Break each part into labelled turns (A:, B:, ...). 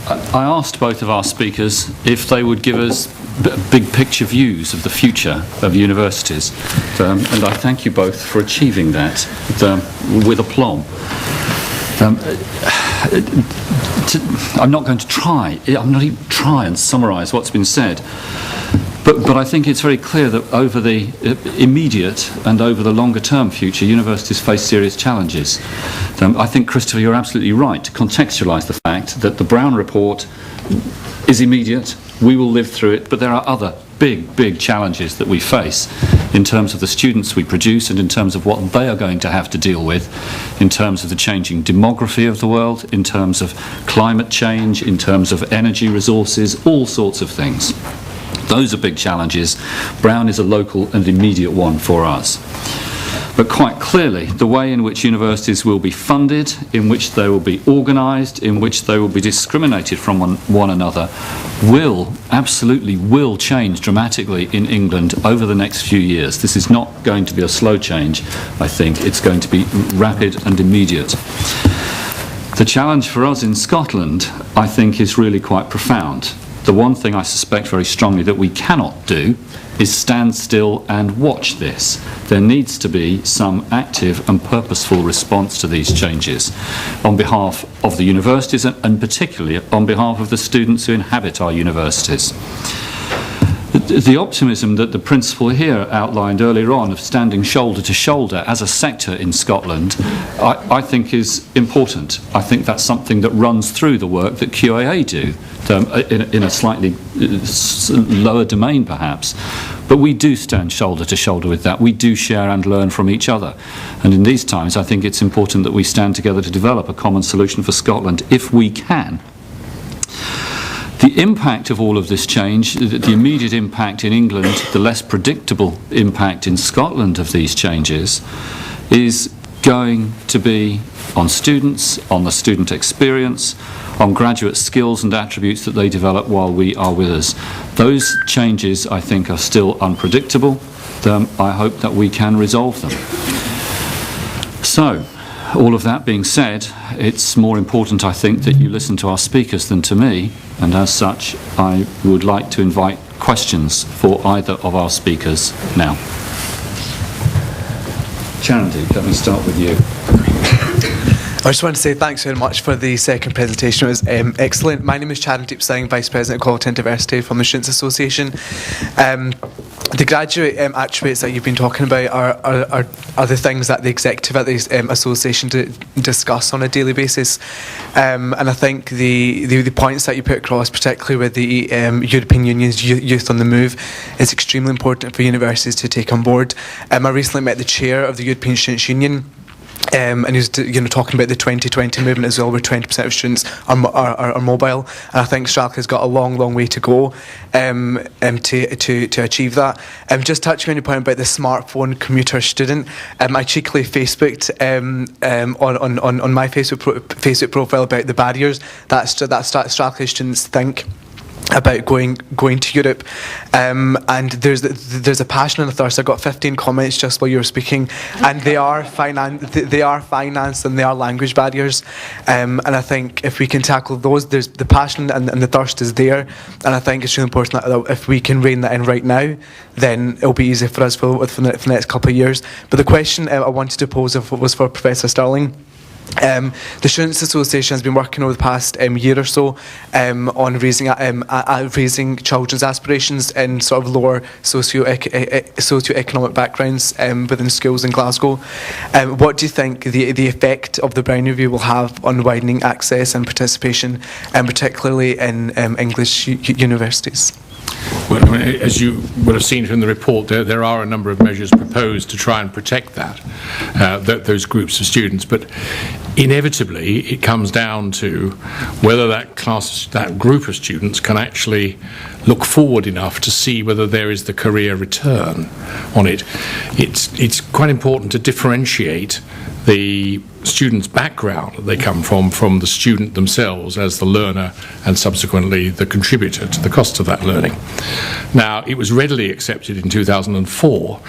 A: I asked both of our speakers if they would give us big picture views of the future of universities, and I thank you both for achieving that with aplomb. I'm not going to try and summarise what's been said, but I think it's very clear that over the immediate and over the longer term future, universities face serious challenges. I think, Christopher, you're absolutely right to contextualise the fact that the Brown Report is immediate, we will live through it, but there are other big challenges that we face in terms of the students we produce and in terms of what they are going to have to deal with, in terms of the changing demography of the world, in terms of climate change, in terms of energy resources, all sorts of things. Those are big challenges. Brown is a local and immediate one for us. But quite clearly, the way in which universities will be funded, in which they will be organised, in which they will be discriminated from one another, absolutely will change dramatically in England over the next few years. This is not going to be a slow change, I think. It's going to be rapid and immediate. The challenge for us in Scotland, I think, is really quite profound. The one thing I suspect very strongly that we cannot do is stand still and watch this. There needs to be some active and purposeful response to these changes on behalf of the universities and particularly on behalf of the students who inhabit our universities. The optimism that the principal here outlined earlier on of standing shoulder to shoulder as a sector in Scotland, I think is important. I think that's something that runs through the work that QAA do, in a slightly lower domain perhaps. But we do stand shoulder to shoulder with that. We do share and learn from each other. And in these times, I think it's important that we stand together to develop a common solution for Scotland if we can. The impact of all of this change, the immediate impact in England, the less predictable impact in Scotland of these changes, is going to be on students, on the student experience, on graduate skills and attributes that they develop while we are with us. Those changes, I think, are still unpredictable. I hope that we can resolve them. So, all of that being said, it's more important, I think, that you listen to our speakers than to me, and as such, I would like to invite questions for either of our speakers now. Charity, let me start with you.
B: I just want to say thanks very much for the second presentation. It was excellent. My name is Charandeep Singh, Vice President of Quality and Diversity from the Students' Association. The graduate attributes that you've been talking about are the things that the executive at the association discuss on a daily basis. And I think the points that you put across, particularly with the European Union's Youth on the Move, is extremely important for universities to take on board. I recently met the chair of the European Students' Union, and he was talking about the 2020 movement as well, where 20% of students are mobile, and I think Strathclyde's got a long way to go to achieve that. Just touching on your point about the smartphone commuter student, I cheekily Facebooked on my Facebook profile about the barriers that Strathclyde students think about going to Europe, and there's a passion and a thirst. I got 15 comments just while you were speaking, and they are finance and they are language barriers, and I think if we can tackle those, there's the passion and the thirst is there, and I think it's really important that if we can rein that in right now, then it'll be easy for us for the next couple of years. But the question I wanted to pose was for Professor Stirling. The Students' Association has been working over the past year or so on raising children's aspirations in sort of lower socio-economic backgrounds within schools in Glasgow. What do you think the effect of the Brown Review will have on widening access and participation, and particularly in English universities?
C: Well, as you will have seen from the report, there are a number of measures proposed to try and protect those groups of students, but inevitably it comes down to whether that group of students can actually look forward enough to see whether there is the career return on it. It's quite important to differentiate the student's background that they come from the student themselves as the learner and subsequently the contributor to the cost of that learning. Now, it was readily accepted in 2004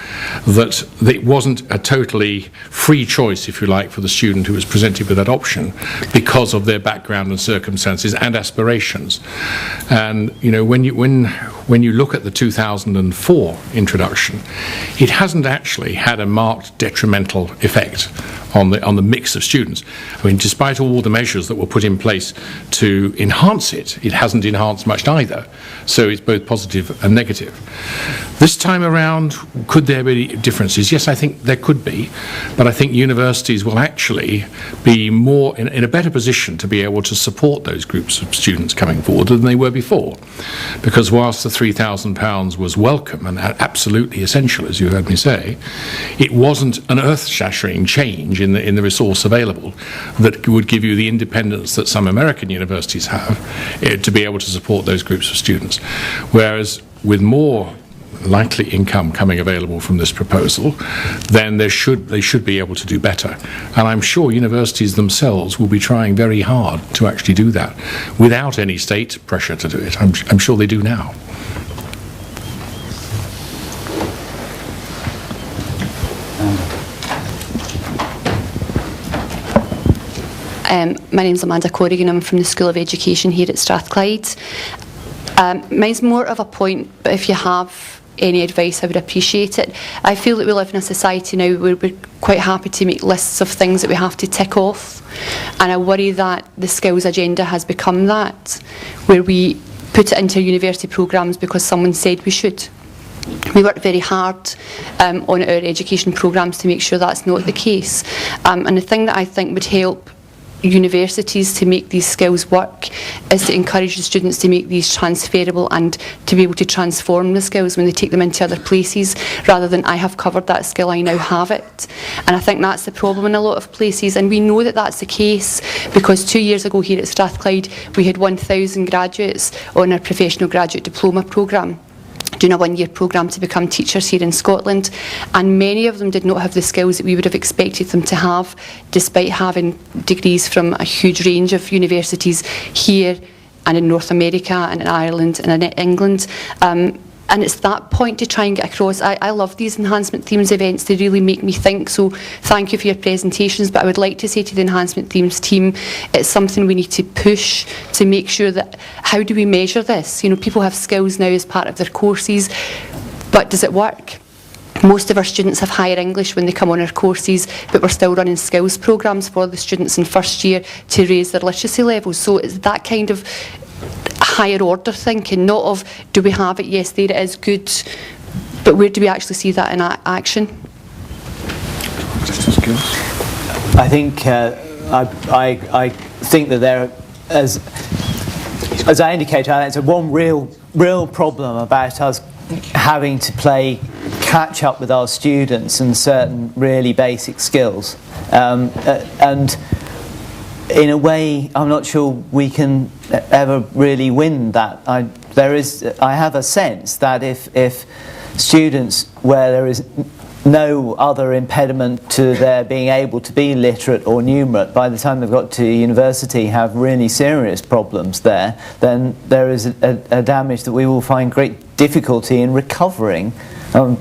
C: that it wasn't a totally free choice, if you like, for the student who was presented with that option because of their background and circumstances and aspirations. And, you know, when you look at the 2004 introduction, it hasn't actually had a marked detrimental effect on the mix of students. I mean, despite all the measures that were put in place to enhance it, it hasn't enhanced much either. So it's both positive and negative. This time around, could there be differences? Yes, I think there could be, but I think universities will actually be more in a better position to be able to support those groups of students coming forward than they were before. Because whilst the £3,000 was welcome and absolutely essential, as you heard me say, it wasn't an earth-shattering change in the resource available that would give you the independence that some American universities have to be able to support those groups of students. Whereas with more likely income coming available from this proposal, then they should be able to do better. And I'm sure universities themselves will be trying very hard to actually do that without any state pressure to do it. I'm sure they do now.
D: My name's Amanda Corrigan. I'm from the School of Education here at Strathclyde. Mine's more of a point, but if you have any advice, I would appreciate it. I feel that we live in a society now where we're quite happy to make lists of things that we have to tick off, and I worry that the skills agenda has become that, where we put it into university programmes because someone said we should. We work very hard on our education programmes to make sure that's not the case, and the thing that I think would help universities to make these skills work is to encourage the students to make these transferable and to be able to transform the skills when they take them into other places, rather than I have covered that skill, I now have it. And I think that's the problem in a lot of places, and we know that that's the case because 2 years ago here at Strathclyde we had 1,000 graduates on our professional graduate diploma programme, doing a one-year programme to become teachers here in Scotland, and many of them did not have the skills that we would have expected them to have, despite having degrees from a huge range of universities here and in North America and in Ireland and in England. And it's that point to try and get across. I love these enhancement themes events. They really make me think. So thank you for your presentations. But I would like to say to the enhancement themes team, it's something we need to push to make sure that, how do we measure this? You know, people have skills now as part of their courses, but does it work? Most of our students have higher English when they come on our courses, but we're still running skills programmes for the students in first year to raise their literacy levels. So it's that kind of higher order thinking, not of do we have it, yes there it is, good, but where do we actually see that in action?
E: I think I think that there, as I indicated, there's one real problem about us having to play catch up with our students and certain really basic skills, and in a way I'm not sure we can ever really win that. I have a sense that if students where there is no other impediment to their being able to be literate or numerate, by the time they've got to university have really serious problems there, then there is a damage that we will find great difficulty in recovering.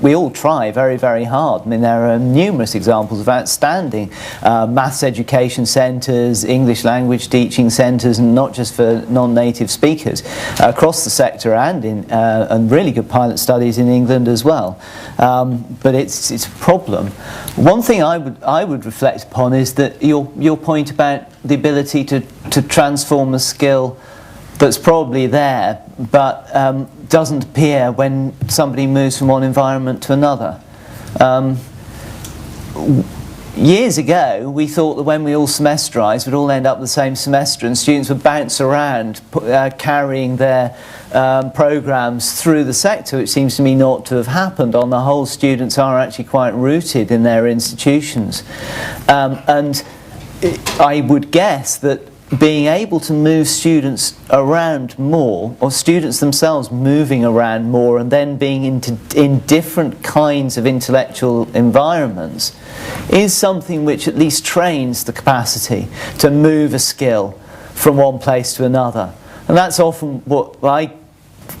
E: We all try very, very hard. I mean, there are numerous examples of outstanding maths education centres, English language teaching centres, and not just for non-native speakers, across the sector, and really good pilot studies in England as well. But it's a problem. One thing I would reflect upon is that your point about the ability to transform a skill that's probably there, but doesn't appear when somebody moves from one environment to another. Years ago, we thought that when we all semesterised, we'd all end up the same semester, and students would bounce around, carrying their programmes through the sector, which seems to me not to have happened. On the whole, students are actually quite rooted in their institutions. And I would guess that being able to move students around more, or students themselves moving around more and then being in different kinds of intellectual environments, is something which at least trains the capacity to move a skill from one place to another. And that's often what I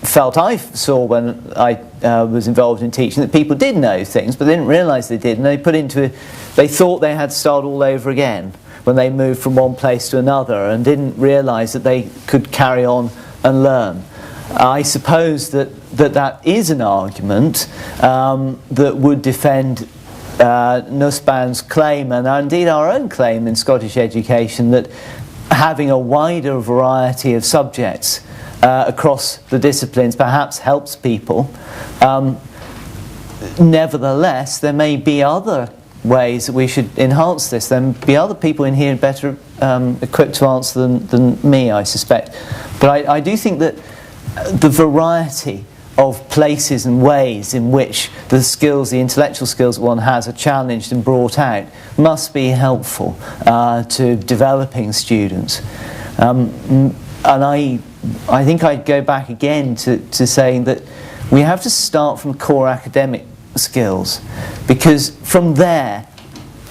E: felt I saw when I was involved in teaching, that people did know things but they didn't realise they did, and they thought they had to start all over again when they moved from one place to another, and didn't realise that they could carry on and learn. I suppose that is an argument that would defend Nussbaum's claim, and indeed our own claim in Scottish education, that having a wider variety of subjects across the disciplines perhaps helps people. Nevertheless, there may be other ways that we should enhance this. There may be other people in here better equipped to answer than me, I suspect. But I do think that the variety of places and ways in which the skills, the intellectual skills one has, are challenged and brought out must be helpful to developing students. And I think I'd go back again to saying that we have to start from core academic skills, because from there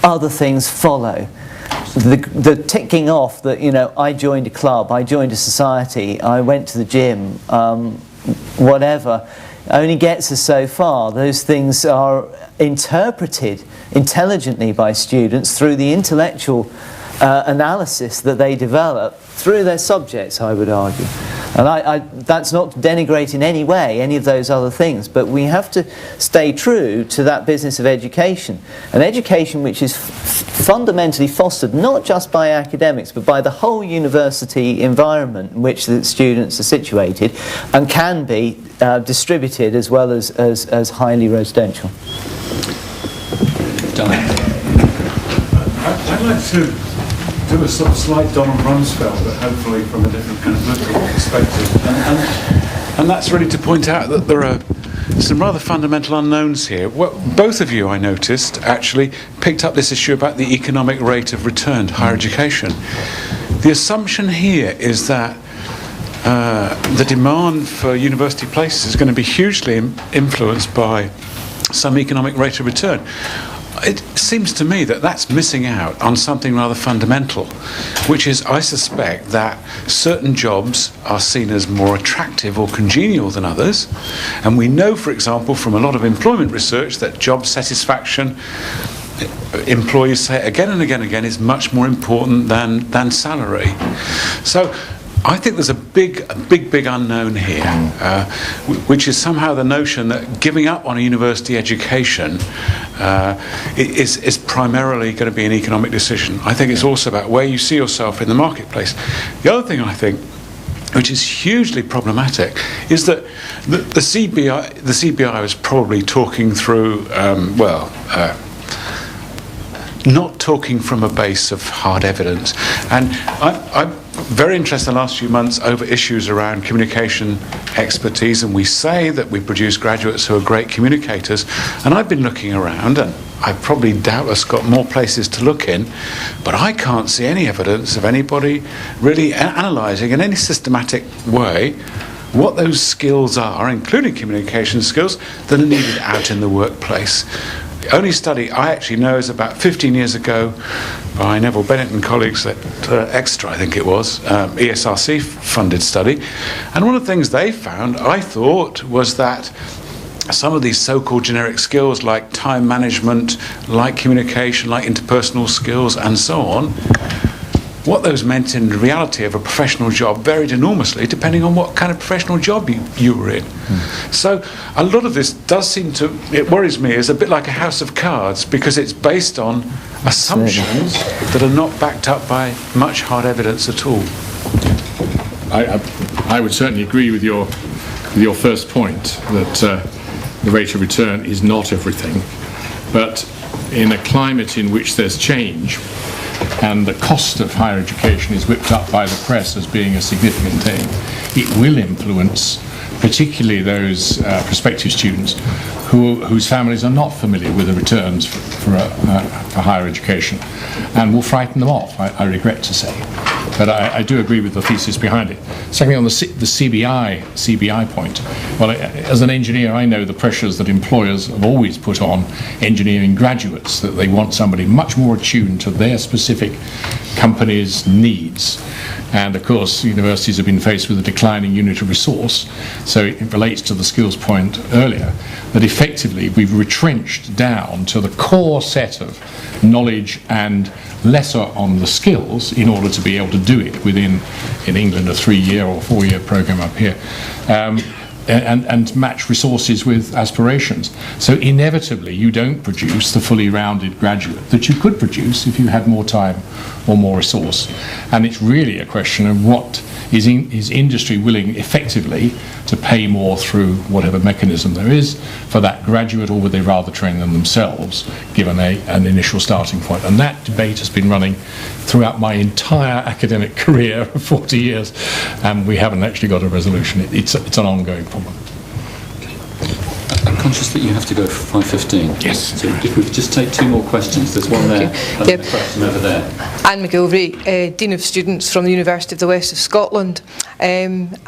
E: other things follow. The ticking off that, I joined a club, I joined a society, I went to the gym, whatever, only gets us so far. Those things are interpreted intelligently by students through the intellectual analysis that they develop through their subjects, I would argue. And that's not to denigrate in any way any of those other things, but we have to stay true to that business of education. An education which is fundamentally fostered not just by academics, but by the whole university environment in which the students are situated, and can be distributed as well as highly residential.
F: I'd like to do a sort of slight Donald Rumsfeld, but hopefully from a different kind of political perspective. And that's really to point out that there are some rather fundamental unknowns here. Both of you, I noticed, actually picked up this issue about the economic rate of return to higher education. The assumption here is that the demand for university places is going to be hugely influenced by some economic rate of return. It seems to me that that's missing out on something rather fundamental, which is, I suspect, that certain jobs are seen as more attractive or congenial than others. And we know, for example, from a lot of employment research that job satisfaction, employees say again and again and again, is much more important than salary. So I think there's a big unknown here, which is somehow the notion that giving up on a university education is primarily going to be an economic decision. I think it's also about where you see yourself in the marketplace. The other thing I think, which is hugely problematic, is that the CBI was probably talking through, not talking from a base of hard evidence. And I'm very interested in the last few months over issues around communication expertise, and we say that we produce graduates who are great communicators, and I've been looking around, and I've probably doubtless got more places to look in, but I can't see any evidence of anybody really analysing in any systematic way what those skills are, including communication skills, that are needed out in the workplace. The only study I actually know is about 15 years ago by Neville Bennett and colleagues at Exeter, I think it was, ESRC funded study. And one of the things they found, I thought, was that some of these so-called generic skills like time management, like communication, like interpersonal skills and so on, what those meant in reality of a professional job varied enormously depending on what kind of professional job you were in. So a lot of this does seem to, it worries me, is a bit like a house of cards, because it's based on assumptions that are not backed up by much hard evidence at all.
C: I would certainly agree with your first point, that the rate of return is not everything, but in a climate in which there's change, and the cost of higher education is whipped up by the press as being a significant thing, it will influence particularly those prospective students whose families are not familiar with the returns for higher education, and will frighten them off, I regret to say. But I do agree with the thesis behind it. Secondly, on the CBI point, well, as an engineer, I know the pressures that employers have always put on engineering graduates, that they want somebody much more attuned to their specific company's needs. And of course, universities have been faced with a declining unit of resource, so it relates to the skills point earlier, that effectively we've retrenched down to the core set of knowledge and lesser on the skills in order to be able to do it within, in England, a 3-year or 4-year programme up here. And match resources with aspirations. So inevitably you don't produce the fully rounded graduate that you could produce if you had more time or more resource. And it's really a question of what is industry willing effectively to pay more through whatever mechanism there is for that graduate, or would they rather train them themselves given an initial starting point. And that debate has been running throughout my entire academic career of 40 years, and we haven't actually got a resolution. It's an ongoing problem.
A: I'm conscious that you have to go for 5:15.
C: Yes.
A: So if we could just take 2 more questions. There's one there and a question over there.
G: Anne McGilvery, Dean of Students from the University of the West of Scotland, and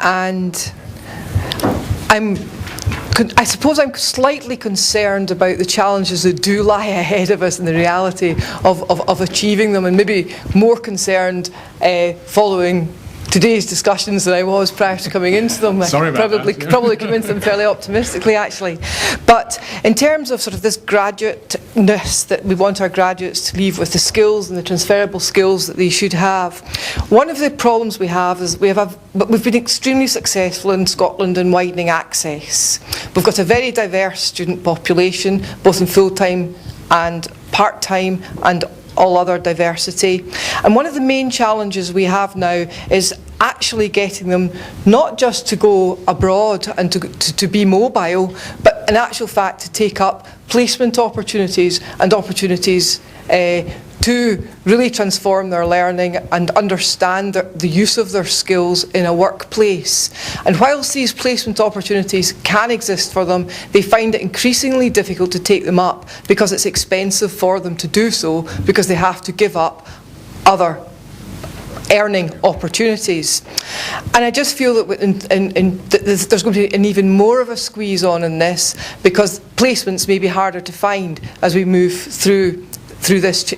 G: I suppose I'm slightly concerned about the challenges that do lie ahead of us and the reality of achieving them, and maybe more concerned following today's discussions than I was prior to coming into them.
C: Sorry about
G: probably came into them fairly optimistically, actually. But in terms of sort of this graduateness that we want our graduates to leave with, the skills and the transferable skills that they should have, one of the problems we have is we've been extremely successful in Scotland in widening access. We've got a very diverse student population, both in full-time and part-time and all other diversity. And one of the main challenges we have now is actually getting them not just to go abroad and to be mobile, but in actual fact to take up placement opportunities and opportunities to really transform their learning and understand the use of their skills in a workplace. And whilst these placement opportunities can exist for them, they find it increasingly difficult to take them up because it's expensive for them to do so, because they have to give up other earning opportunities. And I just feel that there's going to be an even more of a squeeze on in this, because placements may be harder to find as we move through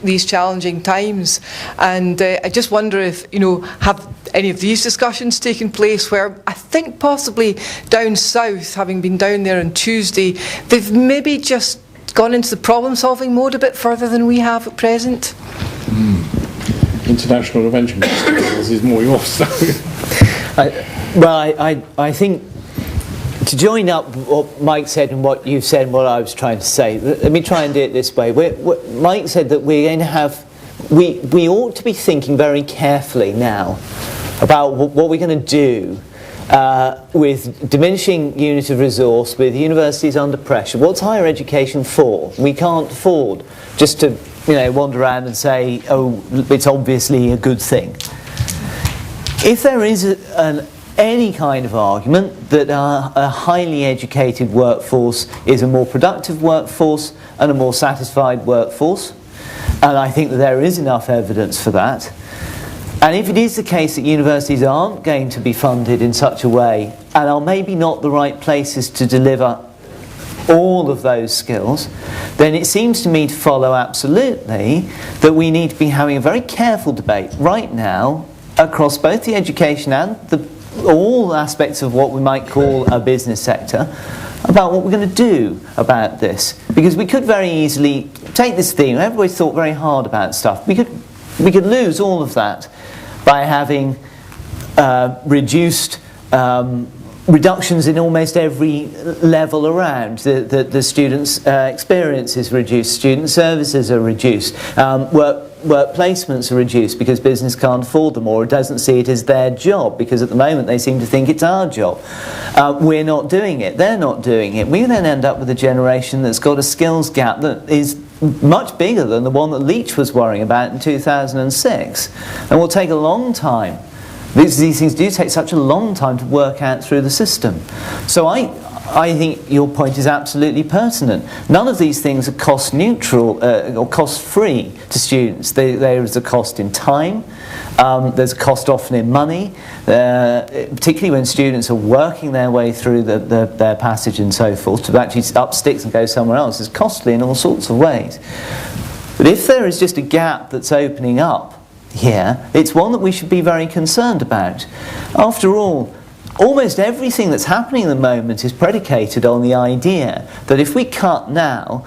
G: these challenging times. And I just wonder if, have any of these discussions taken place, where I think possibly down south, having been down there on Tuesday, they've maybe just gone into the problem-solving mode a bit further than we have at present.
C: International intervention is more your stuff.
E: I think, to join up what Mike said and what you've said and what I was trying to say, let me try and do it this way. Mike said that we're going to have, we ought to be thinking very carefully now about what we're going to do with diminishing unit of resource, with universities under pressure. What's higher education for? We can't afford just to wander around and say, oh, it's obviously a good thing. If there is any kind of argument that a highly educated workforce is a more productive workforce and a more satisfied workforce, and I think that there is enough evidence for that, and if it is the case that universities aren't going to be funded in such a way and are maybe not the right places to deliver all of those skills, then it seems to me to follow absolutely that we need to be having a very careful debate right now across both the education and all aspects of what we might call a business sector about what we're going to do about this. Because we could very easily take this theme, everybody's thought very hard about stuff, we could lose all of that by having reductions in almost every level around. The students' experience is reduced, student services are reduced, work placements are reduced because business can't afford them or doesn't see it as their job, because at the moment they seem to think it's our job. We're not doing it, they're not doing it. We then end up with a generation that's got a skills gap that is much bigger than the one that Leach was worrying about in 2006, and will take a long time. These things do take such a long time to work out through the system. So I think your point is absolutely pertinent. None of these things are cost neutral or cost free to students. There is a cost in time, There's a cost often in money, particularly when students are working their way through their passage and so forth. To actually up sticks and go somewhere else is costly in all sorts of ways. But if there is just a gap that's opening up here, it's one that we should be very concerned about. After all, almost everything that's happening at the moment is predicated on the idea that if we cut now,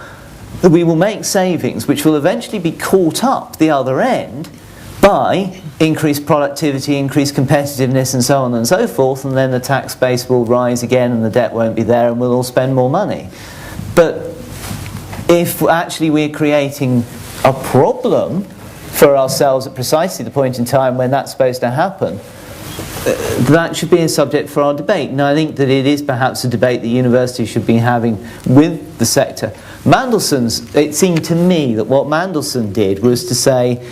E: that we will make savings which will eventually be caught up the other end by increased productivity, increased competitiveness and so on and so forth, and then the tax base will rise again and the debt won't be there and we'll all spend more money. But if actually we're creating a problem for ourselves at precisely the point in time when that's supposed to happen, that should be a subject for our debate. And I think that it is perhaps a debate the university should be having with the sector. It seemed to me that what Mandelson did was to say,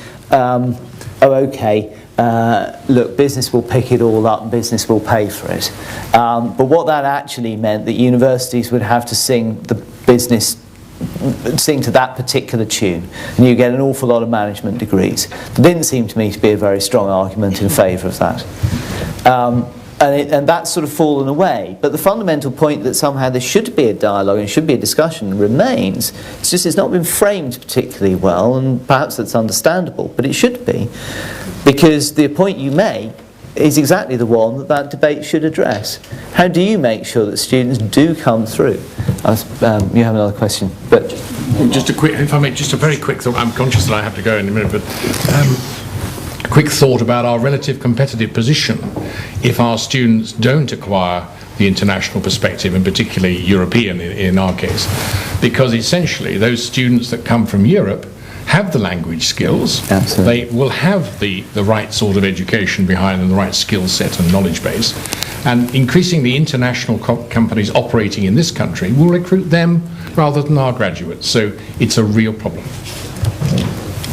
E: look, business will pick it all up and business will pay for it. But what that actually meant, that universities would have to sing to that particular tune, and you get an awful lot of management degrees. There didn't seem to me to be a very strong argument in favour of that. And that's sort of fallen away. But the fundamental point that somehow there should be a dialogue and should be a discussion remains. It's just it's not been framed particularly well, and perhaps that's understandable, but it should be. Because the point you make is exactly the one that debate should address. How do you make sure that students do come through? You have another question, but
C: just a very quick thought. I'm conscious that I have to go in a minute, but a quick thought about our relative competitive position if our students don't acquire the international perspective, and particularly European in our case, because essentially those students that come from Europe have the language skills. Absolutely. They will have the right sort of education behind them, the right skill set and knowledge base, and increasingly international companies operating in this country will recruit them rather than our graduates, so it's a real problem.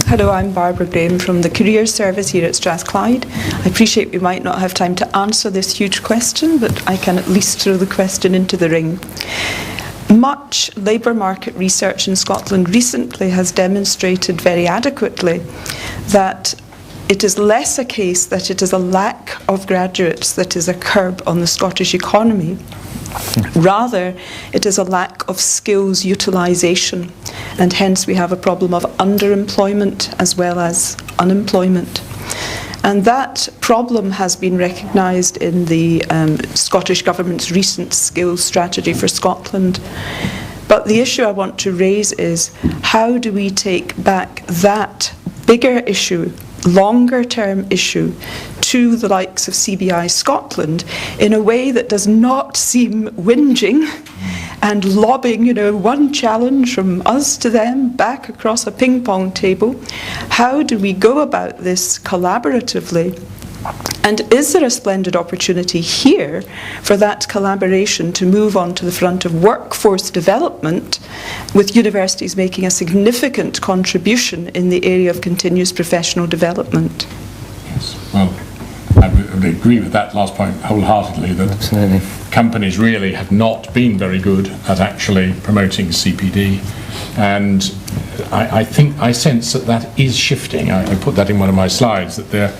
H: Hello, I'm Barbara Graham from the Careers Service here at Strathclyde. I appreciate we might not have time to answer this huge question, but I can at least throw the question into the ring. Much labour market research in Scotland recently has demonstrated very adequately that it is less a case that it is a lack of graduates that is a curb on the Scottish economy. Rather, it is a lack of skills utilisation, and hence we have a problem of underemployment as well as unemployment. And that problem has been recognised in the Scottish Government's recent skills strategy for Scotland. But the issue I want to raise is, how do we take back that bigger issue, longer term issue, to the likes of CBI Scotland in a way that does not seem whinging and lobbing, one challenge from us to them back across a ping pong table? How do we go about this collaboratively? And is there a splendid opportunity here for that collaboration to move on to the front of workforce development, with universities making a significant contribution in the area of continuous professional development?
C: Yes, well, I would agree with that last point wholeheartedly, that absolutely. Companies really have not been very good at actually promoting CPD, and I sense that is shifting. I put that in one of my slides, that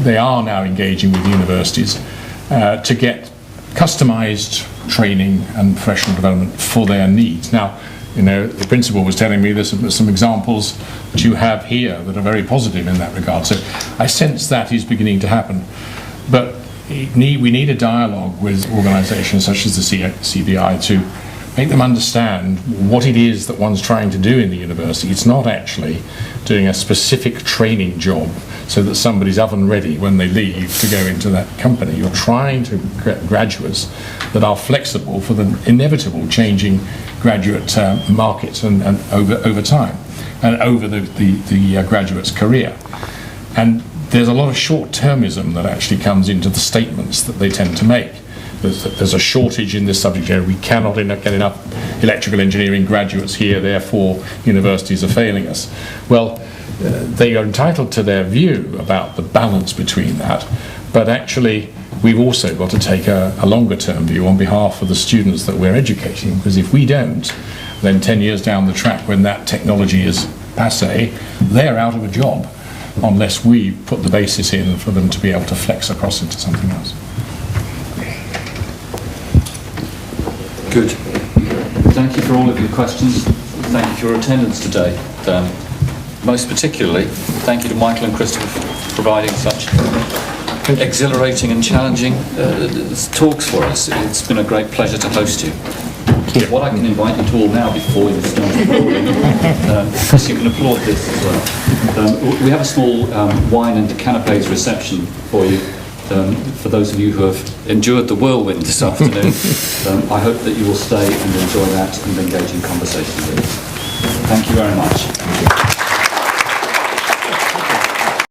C: they are now engaging with universities to get customised training and professional development for their needs. Now, the principal was telling me there's some examples that you have here that are very positive in that regard. So I sense that is beginning to happen. But we need a dialogue with organisations such as the CBI to make them understand what it is that one's trying to do in the university. It's not actually doing a specific training job so that somebody's oven ready when they leave to go into that company. You're trying to get graduates that are flexible for the inevitable changing graduate market and over time and over the graduate's career. And there's a lot of short-termism that actually comes into the statements that they tend to make. There's a shortage in this subject area. We cannot get enough electrical engineering graduates here, therefore universities are failing us. Well, they are entitled to their view about the balance between that, but actually we've also got to take a longer term view on behalf of the students that we're educating, because if we don't, then 10 years down the track when that technology is passé, they're out of a job. unless we put the basis in for them to be able to flex across into something else.
A: Good. Thank you for all of your questions. Thank you for your attendance today. Most particularly, thank you to Michael and Christopher for providing such exhilarating and challenging talks for us. It's been a great pleasure to host you. What I can invite you to all now before you start applauding, because you can applaud this as well. We have a small wine and canapes reception for you. For those of you who have endured the whirlwind this afternoon, I hope that you will stay and enjoy that and engage in conversation with us. Thank you very much.